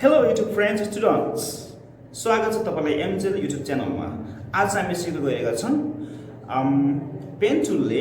Hello YouTube friends, students. स्वागत छ तपाईलाई एमजेल YouTube च्यानलमा। आज हामी सिक्न गएका छौं पेन टुलले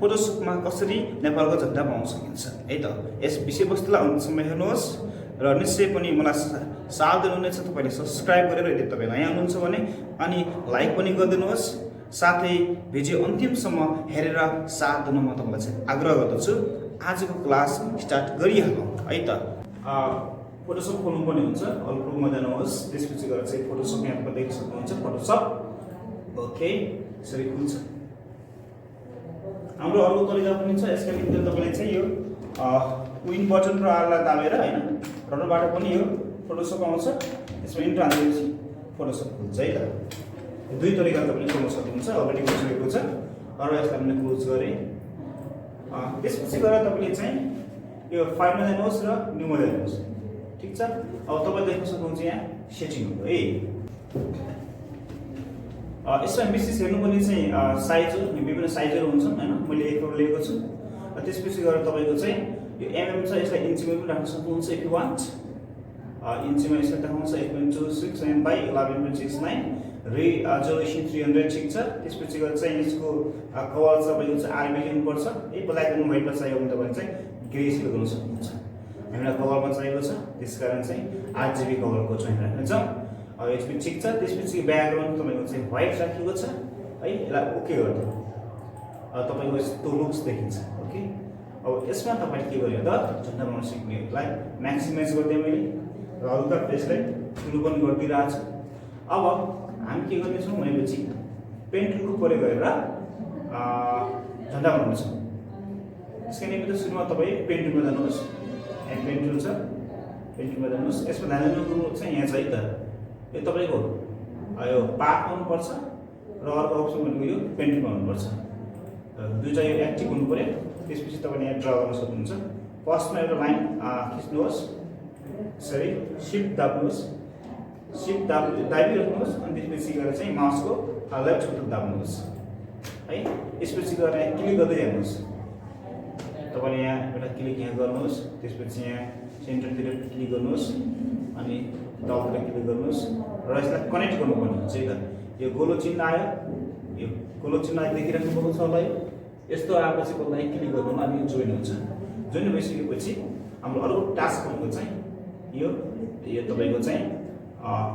फोटोशपमा कसरी नेपालको झण्डा बनाउन सकिन्छ है त। यस विषयवस्तुलाई अन्त्यसम्म हेर्नुहोस् र निश्चय पनि मलाई साथ दिनुहुनेछ तपाईले सब्स्क्राइब गरेर यदि तपाई नयाँ हुनुहुन्छ भने अनि लाइक पनि गरिदिनुहोस्। साथै भिडियो अन्तिमसम्म हेरेर साथ दिन म तपाईलाई चाहिँ आग्रह गर्दछु। आजको क्लास स्टार्ट गरिहालौं है त। फोटोशप खोल्नु पर्ने हुन्छ। अल प्रोमा जानुहोस्, त्यसपछि गएर चाहिँ फोटोशप यहाँ तपाईले देख्न सक्नुहुन्छ। फोटोशप ओके यसरी खुल्छ। हाम्रो अर्को तरिका पनि छ। यसका निम्ति तपाईले चाहिँ यो विन बटन र आरलाई दाबेर हैन रटरबाट पनि यो फोटोशप आउँछ। त्यसमा इन्टर हाल्दिएपछि फोटोशप खुल्छ है त। दुई तरिका तपाईले खोल्न सक्नुहुन्छ। अलरेडी खोलिसकेको छ र यसलाई पनि क्लोज गरे। त्यसपछि गएर तपाईले चाहिँ यो फाइलमा जानुहोस् र न्यूमा जानुहोस्। ठीक छ। अब तपाईले देख्न सक्नुहुन्छ यहाँ सेटिङ हो है। यसमा विशेष हेर्नुपर्ने चाहिँ साइज हो। यो विभिन्न साइजहरु हुन्छ हैन। मैले एक एउटा लिएको छु। त्यसपछि गएर तपाईको चाहिँ यो एमएम छ, यसलाई इन्चमा पनि राख्न सक्नुहुन्छ if you want। इन्चमा यसले देखाउँछ 8.26 mm by 11.69 resolution 300 ठीक छ। त्यसपछि गएर चाहिँ यसको कलर तपाईको चाहिँ आरबी लिनु पर्छ। ए ब्ल्याक एन्ड व्हाइटमा चाहियो भने तपाईले चाहिँ ग्रे सिलेक्ट गर्न सक्नुहुन्छ। हामीलाई कलरमा चाहिएको छ, त्यसकारण चाहिँ 8GB कलरको चाहिँ राख्नेछ। अब यसपछि ठीक छ। त्यसपछि ब्याकग्राउन्ड तपाईको चाहिँ व्हाइट राखिएको छ है। यसलाई ओके गर्नु। तपाईको यस्तो लुक्स देखिन्छ ओके। अब यसमा तपाईले के गर्यो त झन्डा बनाउन सिक्नेलाई म्याक्सिमाइज गर्दै मैले र हल्का फेसलाई ठुलो पनि गर्दिरहेको छु। अब हामी के गर्ने छौं भनेपछि पेन टुलको प्रयोग गरेर झन्डा बनाउनेछ। यसका निम्ति सुरुमा तपाई पेन टुलमा जानुहोस्। यहाँ पेन टुल छ, पेन टुलमा जानुहोस्। यसमा ध्यान दिनु चाहिँ यहाँ छ है त। यो तपाईको यो पाथ हुनु पर्छ र अर्को अप्सन भनेको यो पेन टुलमा हुनु पर्छ। दुईटा यो एक्टिभ हुनु पर्यो। त्यसपछि तपाईले यहाँ ड्रा गर्न सक्नुहुन्छ। फर्स्टमा एउटा लाइन खिच्नुहोस्। यसरी शिफ्ट दाब्नुहोस्। शिफ्ट दाबिराख्नुहोस् अनि त्यसपछि गएर चाहिँ माउसको लेफ्ट बटन दाब्नुहोस् है। यसपछि गएर यहाँ क्लिक गर्दै जानुहोस्। तपाईले यहाँ एउटा क्लिक यहाँ गर्नुहोस्। त्यसपछि यहाँ सेन्टरतिर क्लिक गर्नुहोस् अनि तलतिर क्लिक गर्नुहोस् र यसलाई कनेक्ट गर्नुपर्ने हुन्छ है त। यो गोलो चिन्ह आयो, यो गोलो चिन्ह देखिराख्नु भएको छ होला। यस्तो आएपछि कसलाई क्लिक गर्नु अनि जोइन हुन्छ। जोइन भइसकेपछि हाम्रो अर्को टास्क भनेको चाहिँ यो तपाईको चाहिँ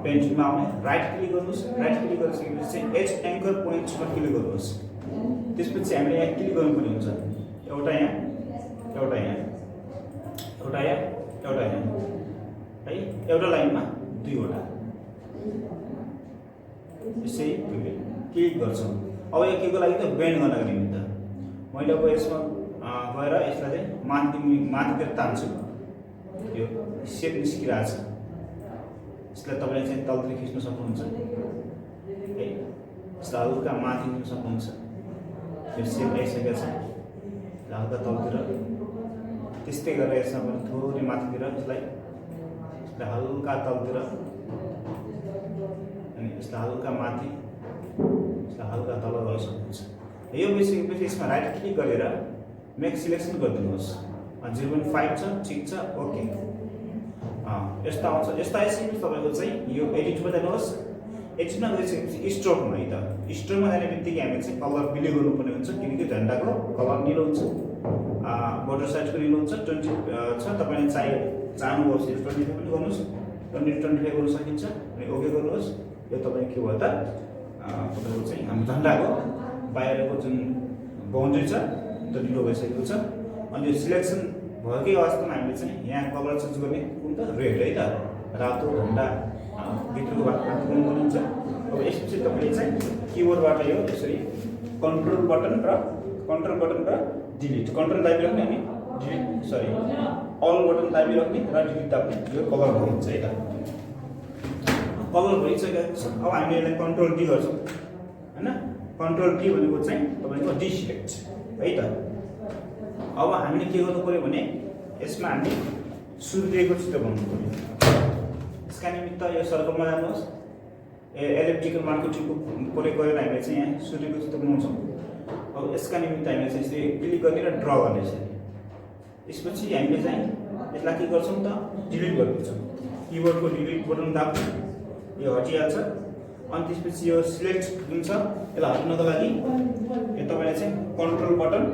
पेन टुलमा आउने राइट क्लिक गर्नुहोस्। राइट क्लिक गरिसकेपछि चाहिँ एज एंकर पोइन्ट्समा क्लिक गर्नुहोस्। त्यसपछि हामीले यहाँ क्लिक गर्नुपर्ने हुन्छ। एउटा यहाँ, एउटा यहाँ, एउटा यहाँ, एउटा यहाँ है। एउटा लाइनमा दुईवटा यसै क्लिक गर्छौं। अब यो केको लागि त बेन्ड गर्नको निमित्त मैले अब यसमा गएर यसलाई चाहिँ माथितिर तान्छु। यो सेप निस्किरहेछ। यसलाई तपाईले चाहिँ तलतिर खिच्न सक्नुहुन्छ है। यसलाई हल्का माथि खिच्न सक्नुहुन्छ। यो सेप आइसकेको छ। हल्का तलतिर त्यस्तै गरेर यसमा पनि थोरै माथितिर यसलाई हल्का तलतिर अनि यसलाई हल्का माथि, यसलाई हल्का तल गर्न सक्नुहुन्छ। यो भइसकेपछि यसमा राइट क्लिक गरेर मेक सिलेक्सन गरिदिनुहोस्। 0.5 छ, ठीक छ, ओके। यस्तो आउँछ। यस्तो आइसकेपछि तपाईको चाहिँ यो एडिटमा जानुहोस्। एडिटमा गइसकेपछि स्ट्रोकमा है त। स्ट्रोकमा जाने बित्तिकै हामीले चाहिँ कलर बिले गर्नुपर्ने हुन्छ किनकि झन्डाको कलर निलो हुन्छ। बोर्डर साइजको निलो हुन्छ। 20 छ। तपाईले चाहनुभयो भने 25 पनि गर्नुहोस्। 25 गर्न सकिन्छ अनि ओके गर्नुहोस्। यो तपाईँ के भयो त तपाईको चाहिँ हाम्रो झन्डाको बाहिरको जुन बाउन्ड्री छ त्यो निलो भइसकेको छ। अनि यो सिलेक्सन भएकै अवस्थामा हामीले चाहिँ यहाँ कलर चेन्ज गर्ने कुन त रेड है त। रातो झन्डा भित्रको भाग गर्नु हुन्छ। अब यसपछि तपाईले चाहिँ किबोर्डबाट यो यसरी कन्ट्रोल बटन र डिलिट, कन्ट्रोल दाबिराख्ने अनि डिलिट अल बटन दाबिराख्ने र डिलिट दाब्ने यो कलर हुन्छ है त। कलर भइसकेको छ। अब हामीले यसलाई कन्ट्रोल डी गर्छौं हैन। कन्ट्रोल डी भनेको चाहिँ तपाईको डिसिलेक्ट है त। अब हामीले के गर्नु पर्यो भने यसमा हामी सूर्यको चित्र बनाउनु पर्यो। यसका निमित्त यो सर्कलमा जानुहोस्। इलेक्ट्रिकल मार्केटिङको प्रयोग गरेर हामीले चाहिँ यहाँ सूर्यको चित्र बनाउँछौँ। अब यसका निमित्त हामीले चाहिँ यसरी क्लिक गर्ने र ड्रा गर्ने छ। यसपछि हामीले चाहिँ यसलाई के गर्छौं त डिलिट गरिदिन्छौं। किबोर्डको डिलिट बटन दाब्नु यो हटिहाल्छ। अनि त्यसपछि यो सिलेक्ट जुन छ यसलाई हटाउनको लागि यो तपाईले चाहिँ कन्ट्रोल बटन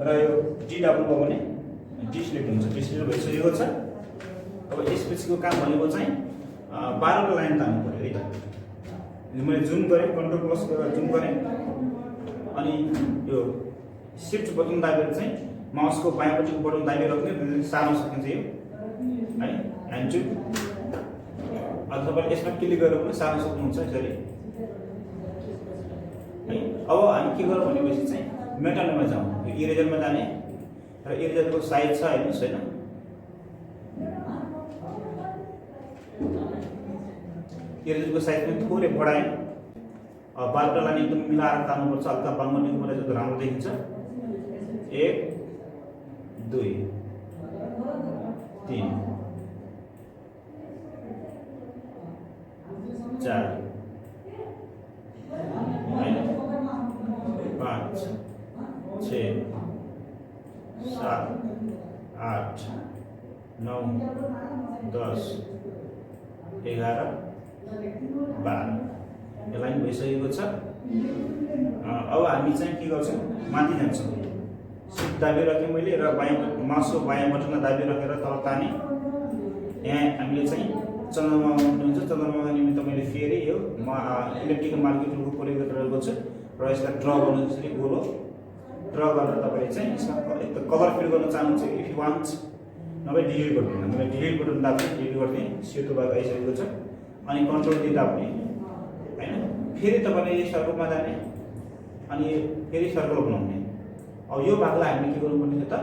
र यो डी दाब्नुभयो भने डिसिलेक्ट हुन्छ। डिसिलेक्ट भइसकेको छ। अब यसपछिको काम भनेको चाहिँ 12 वटा लाइन तान्नु पर्यो है त। मैले जुम गरेँ, कन्ट्रोल प्लस गरेर जुम गरेँ अनि यो शिफ्ट बटन दाबेर चाहिँ माउसको बायाँपट्टिको बटन दाबेर राख्ने सार्न सकिन्छ यो है ह्यान्ड जुम। अथवा यसमा क्लिक गरेर पनि सार्न सक्नुहुन्छ यसरी है। अब हामी के गरौँ भनेपछि चाहिँ मेटालमा जाउँ, यो इरेजरमा जाने र इरेजरको साइज छ हेर्नुहोस् हैन। इरेजरको साइज पनि थोरै बढाएँ। 12 वटा लाइन एकदम मिलाएर तान्नुपर्छ, हल्का बालमोटीको बनाए जस्तो राम्रो देखिन्छ। 1 2 3 4 5 6 7 8 9 10 11 12 यो लाइन भइसकेको छ। अब हामी चाहिँ के गर्छौँ माथि जान्छौँ। सिफ्ट दाबी राखेँ मैले र बायाँ माउसको बायाँ बटनमा दाबी राखेर तल ताने। यहाँ हामीले चाहिँ चन्द्रमा हुन्छ। चन्द्रमा निमित्त मैले फेरि यो इलेक्ट्रिकल मार्केट टुलको प्रयोग गरिरहेको छु र यसलाई ड्र गर्नु जसरी गोलो ड्र गरेर तपाईले चाहिँ यसमा कलर फिल गर्न चाहनुहुन्छ इफ यु वान्ट, नभए डिलिट गर्नु। मैले डिलिट बटन दाब्ने, डिलिट गर्ने सेतो भाग आइसकेको छ। अनि कन्ट्रोल डी दाब्ने हैन। फेरि तपाईले यो सर्कलमा जाने अनि फेरि सर्कल बनाउने। अब यो भागलाई हामीले के गर्नुपर्ने छ त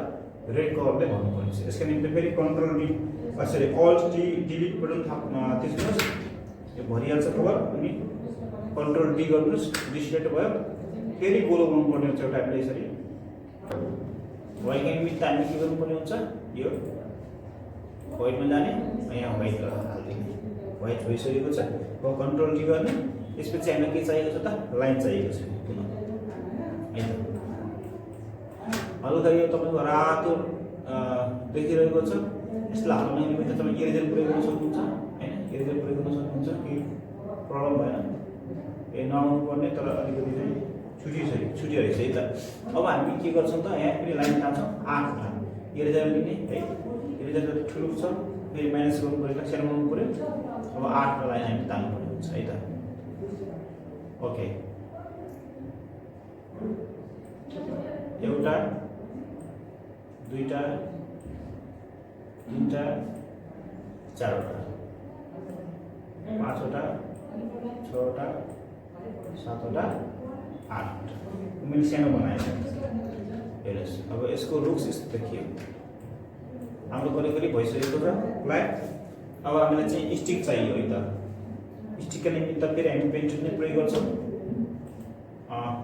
रेड कलरले भर्नुपर्ने छ। यसका निम्ति फेरि control D sorry alt D delete button थिच्नुहोस्, यो भरिहाल्छ कलर। अनि कन्ट्रोल डी गर्नुहोस्, डिसिलेक्ट भयो। फेरि गोलो बनाउनुपर्ने हुन्छ एउटा हामीले यसरी। व्हाइटको निमित्त हामीले के गर्नुपर्ने हुन्छ यो व्हाइटमा जाने, यहाँ व्हाइट हालिदिने। व्हाइट भइसकेको छ। अब कन्ट्रोल डी गर्ने। यसपछि हामीलाई के चाहिएको छ त लाइन चाहिएको छ पुनः है त। हल्का यो तपाईको रातो देखिरहेको छ। यसलाई हटाउन निमित्त तपाईले इरेजर प्रयोग गर्न सक्नुहुन्छ हैन। इरेजर प्रयोग गर्न सक्नुहुन्छ कि प्रब्लम भएन। ए नआउनु पर्ने तर अलिकति चाहिँ छुटिरहेछ है त। अब हामी के गर्छौँ त यहाँ फेरि लाइन तान्छौँ 8 वटा। इरेजर लिने है। इरेजर जति ठुलो छ फेरि माइनस गर्नु पर्यो, सानो गर्नु पर्यो। अब 8 वटा लाइन हामी तान्नु पर्ने हुन्छ है त। ओके, एउटा दुईटा तीनटा चारवटा पाँचवटा छवटा सातवटा आठ। मैले सानो बनाएँ हेर्नुहोस्। अब यसको रुक्स यस्तो देखियो। हाम्रो करिब भइसकेको छ फ्ल्याट। अब हामीलाई चाहिँ स्टिक चाहियो है त। स्टिकका निमित्त फेरि हामी पेन टुल नै प्रयोग गर्छौँ।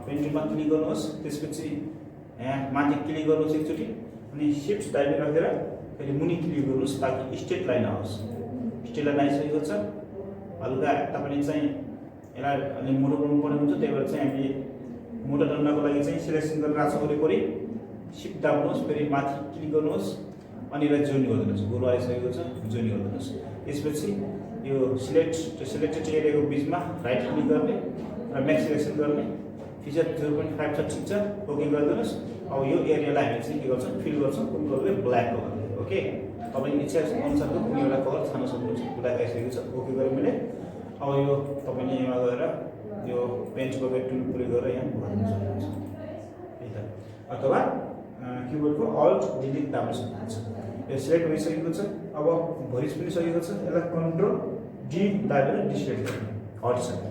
पेन टुलमा क्लिक गर्नुहोस्, त्यसपछि यहाँ माथि क्लिक गर्नुहोस् एकचोटि अनि शिफ्ट दाबी राखेर फेरि मुनि क्लिक गर्नुहोस् ताकि स्ट्रेट लाइन आओस्। स्ट्रेट लाइन आइसकेको छ। हल्का तपाईले चाहिँ यसलाई अलि मोटो गर्नुपर्ने हुन्छ। त्यही भएर चाहिँ हामीले मोटो डन्डाको लागि चाहिँ सिलेक्सन गरेर राख्छौँ वरिपरि। शिफ्ट दाब्नुहोस्, फेरि माथि क्लिक गर्नुहोस् अनि यसलाई जोइन गरिदिनुहोस्। गोलो आइसकेको छ, जोइन गरिदिनुहोस्। यसपछि यो सिलेक्टेड एरियाको बिचमा राइट क्लिक गर्ने र म्याक्स सिलेक्सन गर्ने। फिचर 0.5 छ, ठिक छ, ओके गरिदिनुहोस्। अब यो एरियालाई हामी चाहिँ के गर्छौँ फिल गर्छौँ कुन कलरले ब्ल्याक कलरले। ओके, तपाईँ इच्छा अनुसारको कुनै एउटा कलर छान्न सक्नुहुन्छ। ब्ल्याक आइसकेको छ, ओके गरेँ मैले। अब यो तपाईँले यहाँ गएर यो पेन्ट बकेट टुल प्रयोग गरेर यहाँ भर्न सक्नुहुन्छ है त। अथवा किबोर्डको अल्ट डिलिट दाब्न सक्नुहुन्छ। यो सिलेक्ट भइसकेको छ। अब भरिस पनि सकेको छ। यसलाई कन्ट्रोल डी दाबेर डिसिलेक्ट गर्ने हटिसक्यो।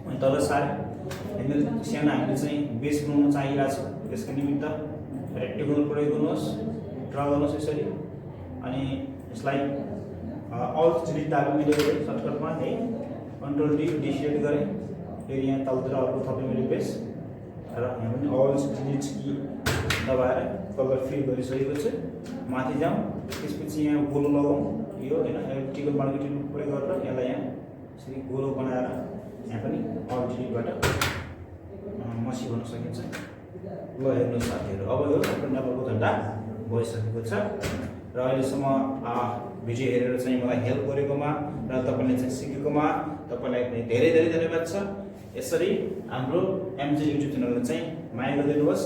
अनि तल सार्यो। ह्यान्डल सानो हामीले चाहिँ बेस बनाउन चाहिरहेको छ। यसको निमित्त रेक्टेगुलर प्रयोग गर्नुहोस्, ड्र गर्नुहोस् यसरी। अनि यसलाई अल्ट डिलिट दाबेर मैले सर्टकटमा है कन्ट्रोल डी डिसिलेक्ट गरेँ। फेरि यहाँ तलतिर अर्को थपेँ मैले बेस र यहाँ पनि अल्ट डिलिट की दबाएर कलर फिल गरिसकेको छ। माथि जाउँ, त्यसपछि यहाँ गोलो लगाउँ यो हैन। इलेक्ट्रिकल मार्केट प्रयोग गरेर यसलाई यहाँ यसरी गोलो बनाएर यहाँ पनि अल्ट डिलिटबाट मसी भन्न सकिन्छ। ल हेर्नुहोस् साथीहरू, अब यो नेपालको झन्डा भइसकेको छ। र अहिलेसम्म भिडियो हेरेर चाहिँ मलाई हेल्प गरेकोमा र तपाईँले चाहिँ सिकेकोमा तपाईँलाई धेरै धेरै धन्यवाद छ। यसरी हाम्रो एमजे युट्युब च्यानललाई चाहिँ माया गरिदिनुहोस्।